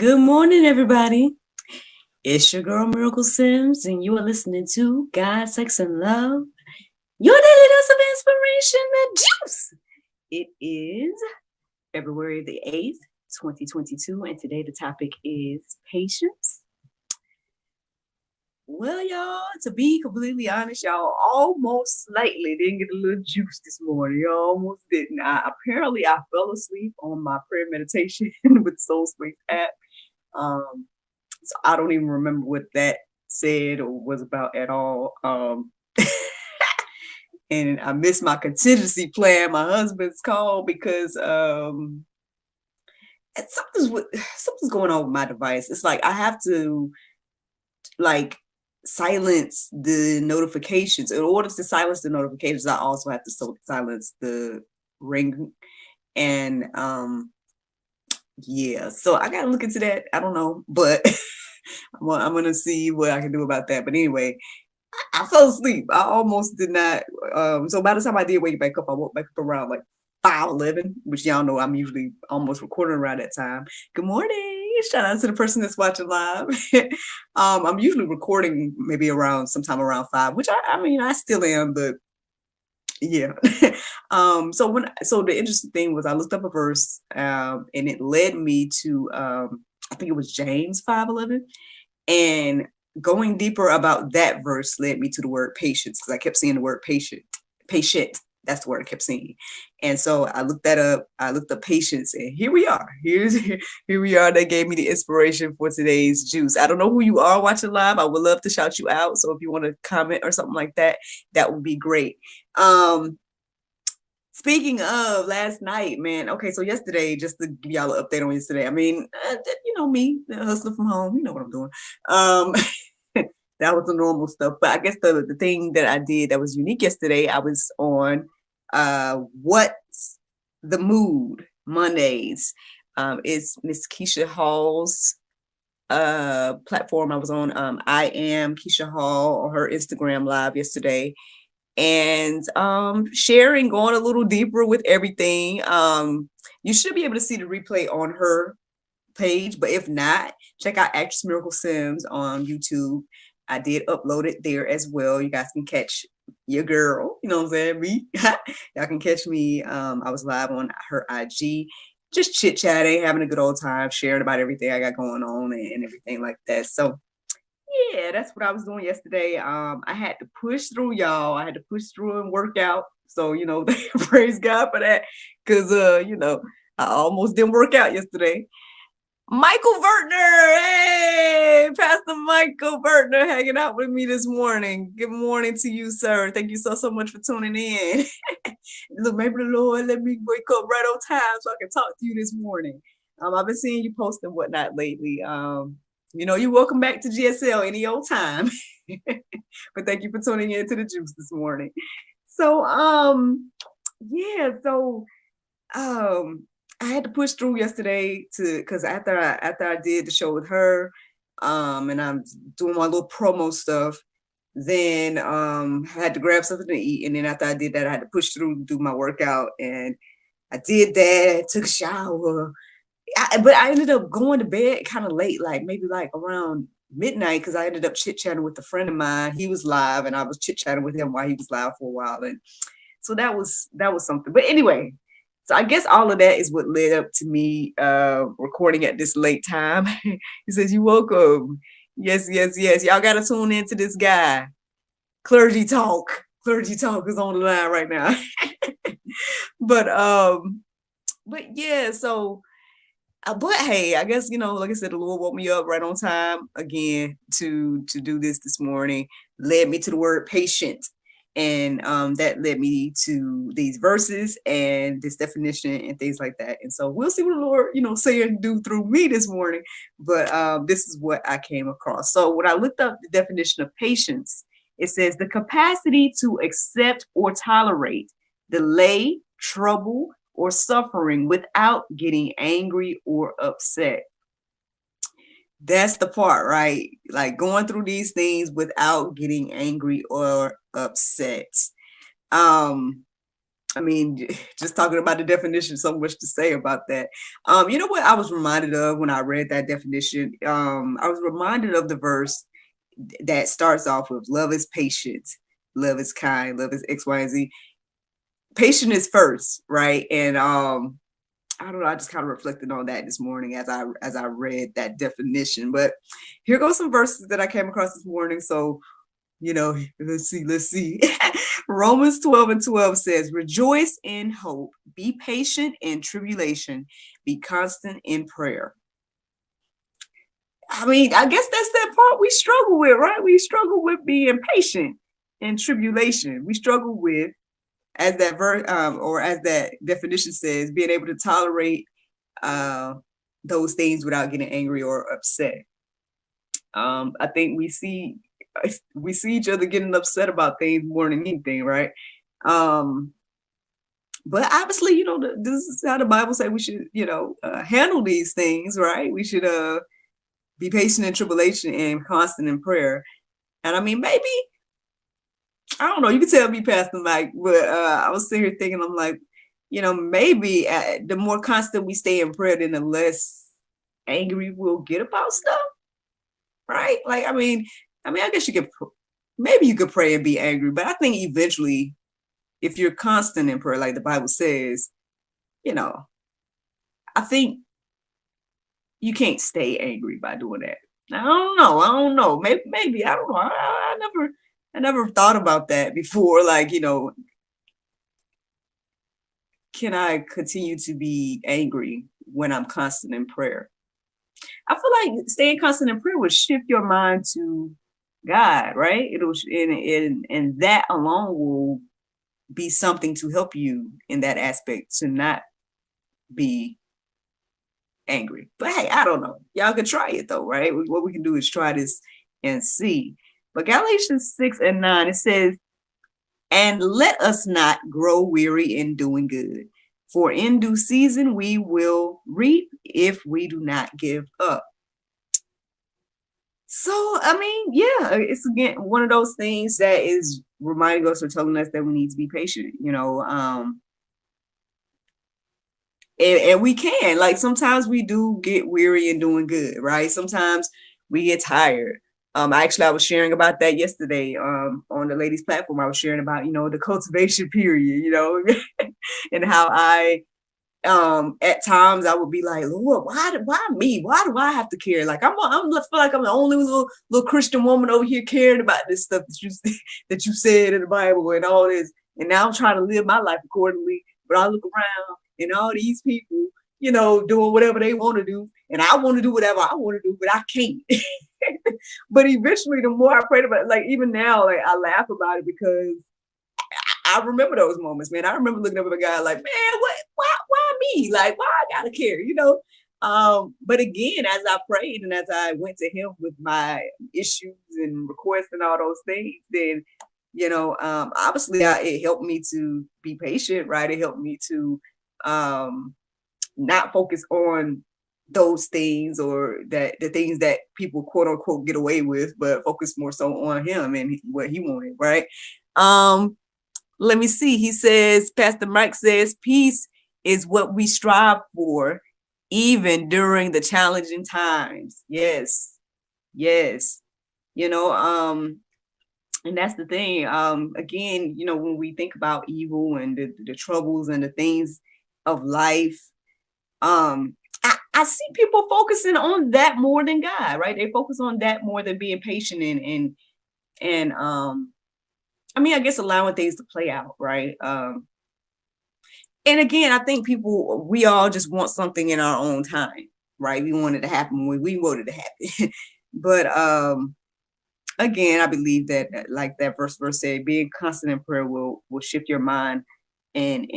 Good morning, everybody. It's your girl Miracle Sims, and you are listening to God, Sex, and Love, your daily dose of inspiration, the juice. It is February the 8th, 2022, and today the topic is patience. Well, y'all, to be completely honest, y'all almost slightly didn't get a little juice this morning. Y'all almost didn't. Apparently, I fell asleep on my prayer meditation with Soul Space app. So I don't even remember what that said or was about at all. And I missed my contingency plan. My husband's called because something's going on with my device. It's like I have to silence the notifications. In order to silence the notifications, I also have to silence the ring. And yeah, so I gotta look into that. I don't know, but I'm gonna see what I can do about that. But anyway, I fell asleep. I almost did not. So by the time I did wake back up, I woke back up around like 5:11, which y'all know I'm usually almost recording around that time. Good morning. Shout out to the person that's watching live. I'm usually recording maybe sometime around 5, which I mean I still am, but yeah. So the interesting thing was I looked up a verse, and it led me to I think it was James 5:11, and going deeper about that verse led me to the word patience, because I kept seeing the word patient. That's the word I kept seeing. And so I looked that up. I looked up patience, and here we are. Here we are. That gave me the inspiration for today's juice. I don't know who you are watching live. I would love to shout you out. So if you want to comment or something like that, that would be great. Speaking of last night, man. Okay, so yesterday, just to give y'all an update on yesterday. I mean, you know me, the hustler from home. You know what I'm doing. That was the normal stuff. But I guess the thing that I did that was unique yesterday, I was on What's the Mood Mondays. It's Miss Keisha Hall's platform. I was on I am Keisha Hall on her Instagram live yesterday, and sharing, going a little deeper with everything. You should be able to see the replay on her page, but if not, check out Actress Miracle Sims on YouTube. I did upload it there as well. You guys can catch your girl, you know what I'm saying, me. Y'all can catch me. I was live on her IG, just chit-chatting, having a good old time, sharing about everything I got going on and everything like that. So yeah, that's what I was doing yesterday. I had to push through, y'all. I had to push through and work out. So, praise God for that. Because, I almost didn't work out yesterday. Michael Vertner. Hey, Pastor Michael Vertner hanging out with me this morning. Good morning to you, sir. Thank you so much for tuning in. Look, maybe the Lord let me wake up right on time so I can talk to you this morning. I've been seeing you post and whatnot lately. You're welcome back to GSL any old time. But thank you for tuning in to the juice this morning. So, I had to push through yesterday because after I did the show with her, and I'm doing my little promo stuff, then I had to grab something to eat, and then after I did that, I had to push through and do my workout, and I did that, took a shower. But I ended up going to bed kind of late, maybe around midnight, because I ended up chit-chatting with a friend of mine. He was live, and I was chit-chatting with him while he was live for a while, and so that was something. But anyway, so I guess all of that is what led up to me recording at this late time. He says, "You welcome." Yes. Y'all got to tune into this guy. Clergy Talk is on the line right now. But yeah, so. But hey, I guess, like I said, the Lord woke me up right on time again to do this morning, led me to the word patient. And that led me to these verses and this definition and things like that. And so we'll see what the Lord, say and do through me this morning. But this is what I came across. So when I looked up the definition of patience, it says the capacity to accept or tolerate delay, trouble, or suffering without getting angry or upset. That's the part, right? Like going through these things without getting angry or upset. I mean, just talking about the definition, so much to say about that. You know what I was reminded of when I read that definition? I was reminded of the verse that starts off with love is patient, love is kind, love is X, Y, and Z. Patient is first, right? And I don't know, I just kind of reflected on that this morning as I read that definition. But here goes some verses that I came across this morning. So, let's see. Romans 12:12 says, rejoice in hope, be patient in tribulation, be constant in prayer. I mean, I guess that's that part we struggle with, right? We struggle with being patient in tribulation. We struggle with, as that verse or as that definition says, being able to tolerate those things without getting angry or upset. I think we see each other getting upset about things more than anything, right? But obviously, this is how the Bible says we should, handle these things, right? We should be patient in tribulation and constant in prayer. And I mean, maybe, I don't know, you can tell me, Pastor Mike, but I was sitting here thinking, I'm like, maybe the more constant we stay in prayer, then the less angry we'll get about stuff, right? Like, I mean, I guess maybe you could pray and be angry, but I think eventually, if you're constant in prayer, like the Bible says, I think you can't stay angry by doing that. I don't know. Maybe I don't know. I never thought about that before. Like, can I continue to be angry when I'm constant in prayer? I feel like staying constant in prayer would shift your mind to God, right? And that alone will be something to help you in that aspect to not be angry. But hey, I don't know. Y'all can try it though, right? What we can do is try this and see. But Galatians 6:9, it says, and let us not grow weary in doing good, for in due season we will reap if we do not give up. So, I mean, yeah, it's again one of those things that is reminding us or telling us that we need to be patient, and we can. Like, sometimes we do get weary in doing good, right? Sometimes we get tired. Actually, I was sharing about that yesterday on the ladies' platform. I was sharing about, the cultivation period, and how at times I would be like, Lord, why me? Why do I have to care? Like, I feel like I'm the only little Christian woman over here caring about this stuff that you said in the Bible and all this. And now I'm trying to live my life accordingly. But I look around and all these people, doing whatever they want to do, and I want to do whatever I want to do, but I can't. But eventually, the more I prayed about it, like even now, like I laugh about it because I remember those moments, man. I remember looking up at a guy like, man, why me? Like, why I gotta care, But again, as I prayed and as I went to him with my issues and requests and all those things, then, obviously it helped me to be patient, right? It helped me to not focus on those things or that the things that people quote unquote get away with, but focus more so on him and what he wanted, right? Let me see. He says, Pastor Mike says, peace is what we strive for, even during the challenging times. Yes. And that's the thing. Again, when we think about evil and the troubles and the things of life, I see people focusing on that more than God, right? They focus on that more than being patient and I mean, I guess allowing things to play out, right? And again, I think we all just want something in our own time, right? We want it to happen when we want it to happen. But again, I believe that, like that verse said, being constant in prayer will shift your mind and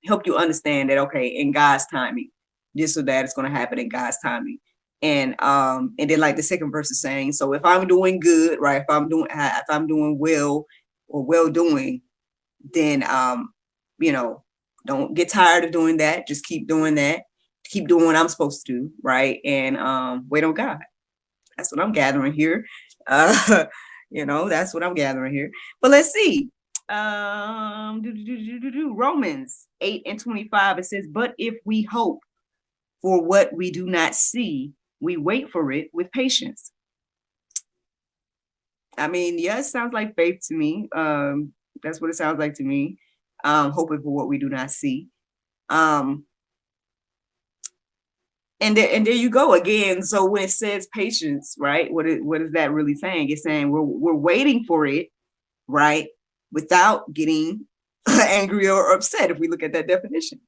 help you understand that, okay, in God's timing, this or that is going to happen in God's timing. And then like the second verse is saying, so if I'm doing good, right? If I'm doing well or well doing, then don't get tired of doing that. Just keep doing that. Keep doing what I'm supposed to do, right? And wait on God. That's what I'm gathering here. That's what I'm gathering here. But let's see. Romans 8:25, it says, but if we hope for what we do not see, we wait for it with patience. I mean, yeah, it sounds like faith to me. That's what it sounds like to me. Hoping for what we do not see. And there you go again. So when it says patience, right? What is that really saying? It's saying we're waiting for it, right? Without getting angry or upset, if we look at that definition.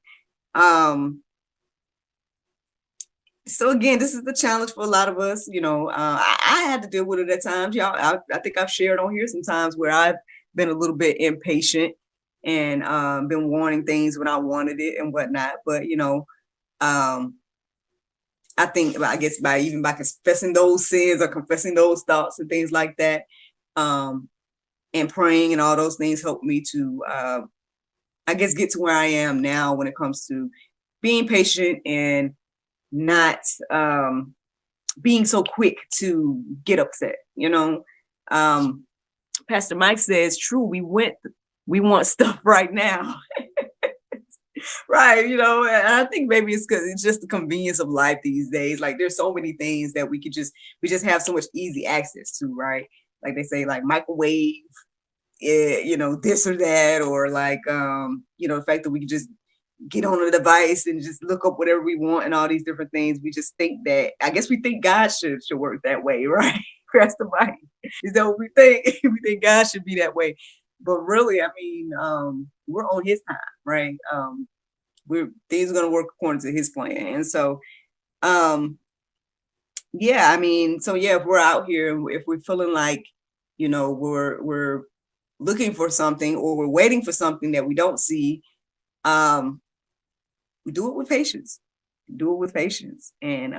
So again, this is the challenge for a lot of us. I had to deal with it at times. Y'all, I think I've shared on here sometimes where I've been a little bit impatient and been wanting things when I wanted it and whatnot. But I think, I guess, by confessing those sins or confessing those thoughts and things like that, and praying and all those things helped me to, I guess, get to where I am now when it comes to being patient and not being so quick to get upset. Pastor Mike says, true, we want stuff right now. Right, and I think maybe it's because it's just the convenience of life these days. Like, there's so many things that we just have so much easy access to, right? Like they say, like microwave, this or that, or like the fact that we can just get on a device and just look up whatever we want and all these different things. We just think that, I guess we think God should work that way, right? Pastor Mike, is that what we think? We think God should be that way. But really, I mean, we're on his time, right? Things are going to work according to his plan. And so, yeah, I mean, so yeah, if we're out here, if we're feeling like, we're looking for something or we're waiting for something that we don't see, do it with patience. Do it with patience. And,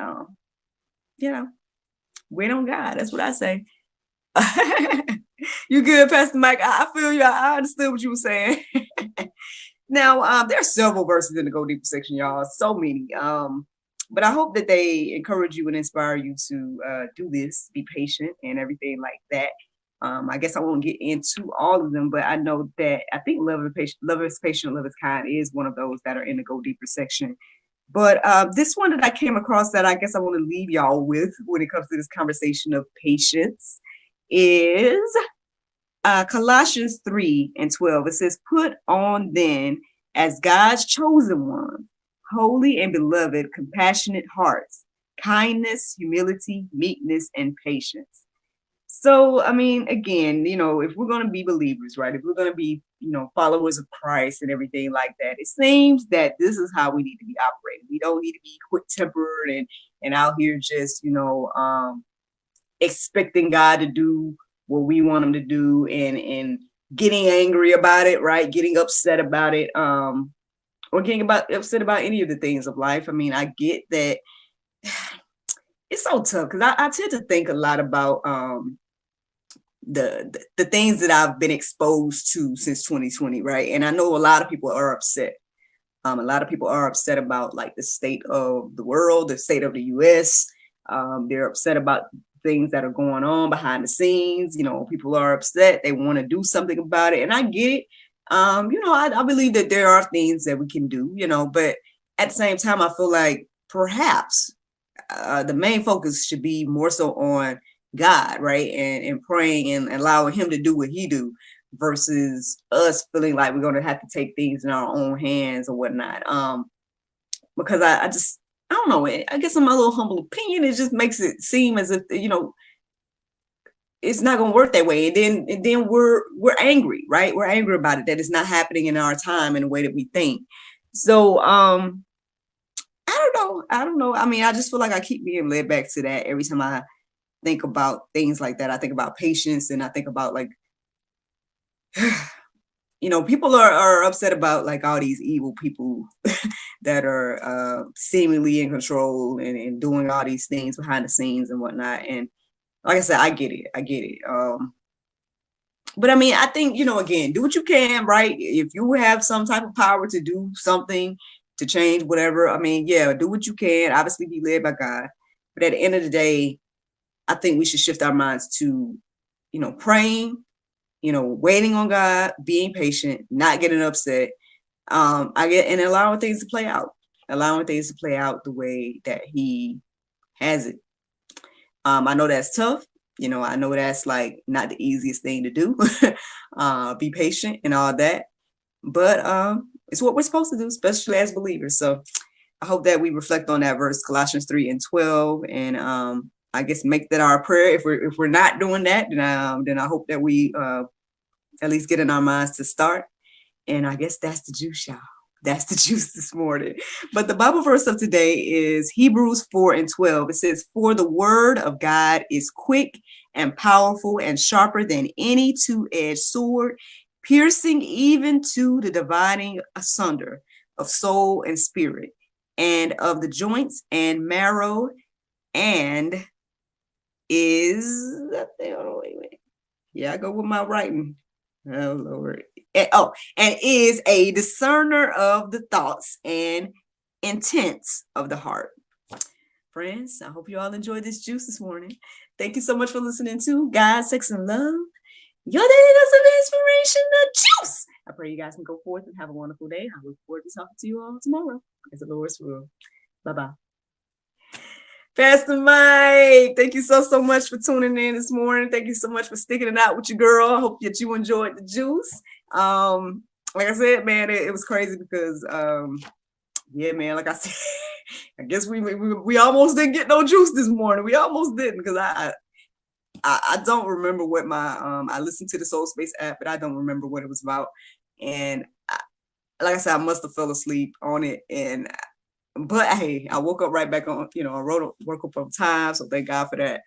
wait on God. That's what I say. You good, Pastor Mike? I feel you. I understood what you were saying. Now, there are several verses in the Go Deeper section, y'all. So many. But I hope that they encourage you and inspire you to do this, be patient and everything like that. I guess I won't get into all of them, but I know that I think love is patient, love is kind is one of those that are in the Go Deeper section. But this one that I came across that I guess I want to leave y'all with when it comes to this conversation of patience is Colossians 3:12. It says, put on then as God's chosen one, holy and beloved, compassionate hearts, kindness, humility, meekness, and patience. So, I mean, again, if we're going to be believers, right, if we're going to be, followers of Christ and everything like that, it seems that this is how we need to be operating. We don't need to be quick-tempered and out here just, expecting God to do what we want him to do and getting angry about it, right, getting upset about it, or getting upset about any of the things of life. I mean, I get that it's so tough because I tend to think a lot about the things that I've been exposed to since 2020, right? And I know a lot of people are upset. A lot of people are upset about like the state of the world, the state of the US. They're upset about things that are going on behind the scenes. People are upset. They want to do something about it. And I get it. I believe that there are things that we can do, but at the same time, I feel like perhaps the main focus should be more so on God, right? And praying and allowing him to do what he do versus us feeling like we're going to have to take things in our own hands or whatnot. Because I don't know. I guess in my little humble opinion, it just makes it seem as if, it's not going to work that way. And then we're angry, right? We're angry about it, that it's not happening in our time in the way that we think. So, I don't know. I mean, I just feel like I keep being led back to that every time I think about things like that. I think about patience and I think about like, people are upset about like all these evil people that are seemingly in control and doing all these things behind the scenes and whatnot. And like I said, I get it. But I mean, I think, again, do what you can, right? If you have some type of power to do something to change whatever, I mean, yeah, do what you can. Obviously be led by God. But at the end of the day, I think we should shift our minds to, praying waiting on God, being patient, not getting upset. And allowing things to play out, the way that He has it. I know that's tough. I know that's like not the easiest thing to do. Be patient and all that. But it's what we're supposed to do, especially as believers. So I hope that we reflect on that verse, Colossians 3:12, and I guess make that our prayer. If we're not doing that, then I hope that we at least get in our minds to start. And I guess that's the juice, y'all. That's the juice this morning. But the Bible verse of today is Hebrews 4:12. It says, "For the word of God is quick and powerful and sharper than any two-edged sword, piercing even to the dividing asunder of soul and spirit, and of the joints and marrow, and is..." Wait. Yeah, I go with my writing. Oh, Lord. And is a discerner of the thoughts and intents of the heart. Friends, I hope you all enjoyed this juice this morning. Thank you so much for listening to God, Sex, and Love, your daily dose of inspiration, the juice. I pray you guys can go forth and have a wonderful day. I look forward to talking to you all tomorrow, as the Lord's will. Bye-bye. Pastor Mike, thank you so much for tuning in this morning. Thank you so much for sticking it out with your girl. I hope that you enjoyed the juice. Like I said, man, it was crazy because, yeah, man, like I said, I guess we almost didn't get no juice this morning. We almost didn't, because I don't remember what I listened to the Soul Space app, but I don't remember what it was about. And like I said, I must have fell asleep on it. But hey, I woke up right back on, I woke up on time, so thank God for that.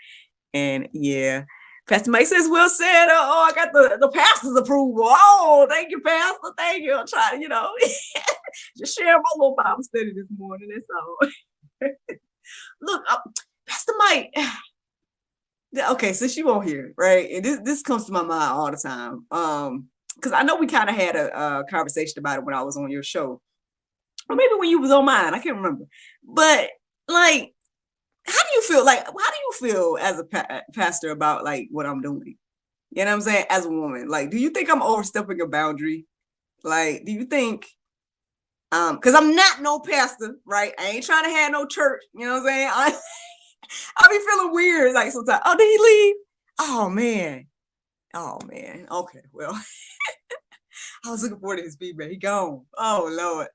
And yeah, Pastor Mike says, well said. Oh, I got the pastor's approval. Oh, thank you, Pastor. Thank you. I'm trying to, just share my little Bible study this morning. That's all. Look, Pastor Mike. Okay, since you won't hear, right? And this comes to my mind all the time. Because I know we kind of had a conversation about it when I was on your show. Or maybe when you was on mine, I can't remember. But like, how do you feel? Like, how do you feel as a pastor about like what I'm doing? You know what I'm saying? As a woman, like, do you think I'm overstepping a boundary? Like, do you think? Because I'm not no pastor, right? I ain't trying to have no church. You know what I'm saying? I be feeling weird like sometimes. Oh, did he leave? Oh man. Okay, well, I was looking forward to his feedback. He gone. Oh Lord.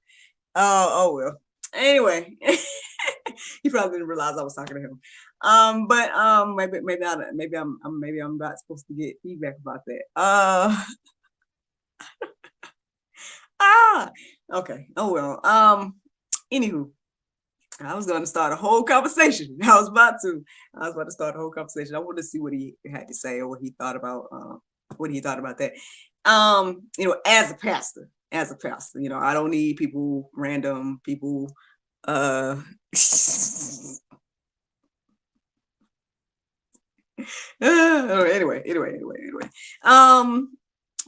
Oh well. Anyway, he probably didn't realize I was talking to him. But maybe I'm not supposed to get feedback about that. Okay. Oh well. Anywho, I was going to start a whole conversation. I was about to start a whole conversation. I wanted to see what he had to say or what he thought about that. As a pastor, I don't need random people. Anyway.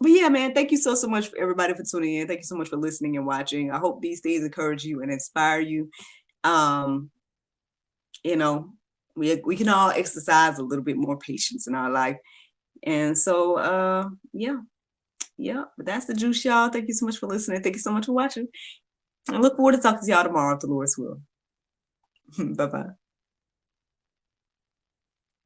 But yeah, man, thank you so much for everybody for tuning in. Thank you so much for listening and watching. I hope these things encourage you and inspire you. We can all exercise a little bit more patience in our life. And so, yeah, but that's the juice, y'all. Thank you so much for listening. Thank you so much for watching. I look forward to talking to y'all tomorrow if the Lord's will. Bye-bye.